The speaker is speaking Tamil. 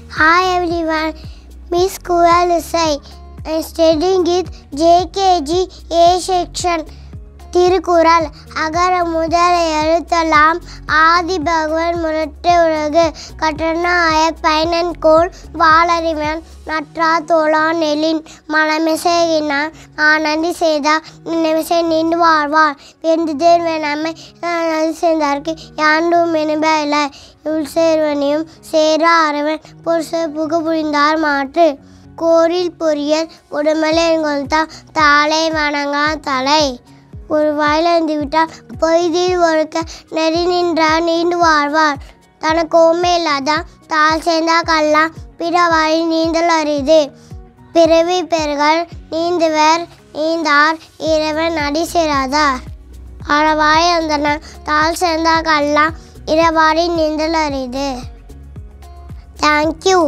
Hi everyone, Miss Kualisai. I am studying with JKG A section. Thirukkural அகர முதல எழுத்தெல்லாம் ஆதி பகவன் முரட்டு உலகு கற்றனாய பயனன்கோள் வாளறிவன் நற்றா தோளான் எழின் மனமிசையினான் ஆனந்தி செய்தார் நினைவிசை நின்று வாழ்வார் வெந்துதேர் வேணாமை நதி செய்தார்க்கு யாண்டும் இனிபயில இவள் சேர்வனையும் சேரா அரவன் பொருச புக புரிந்தார் மாற்று கோரில் பொரியல் உடமலை கொள்தான் தாளை வணங்கா தலை ஒரு வாயிலிருந்து விட்டால் பொய்தில் ஒழுக்க நெறி நின்றார் நீண்டு வாழ்வார் தனக்கு ஓமை இல்லாதான் தாள் சேர்ந்தா கல்லாம் பிற வழி நீந்தல் அரிது பிறவி பெறுகள் நீந்துவர் நீந்தார் இறைவன் அடி சேராதார் அளவாய் அந்த தாள் சேர்ந்தா கல்லாம் இரவாடி நீந்தல் அரிது. Thank you.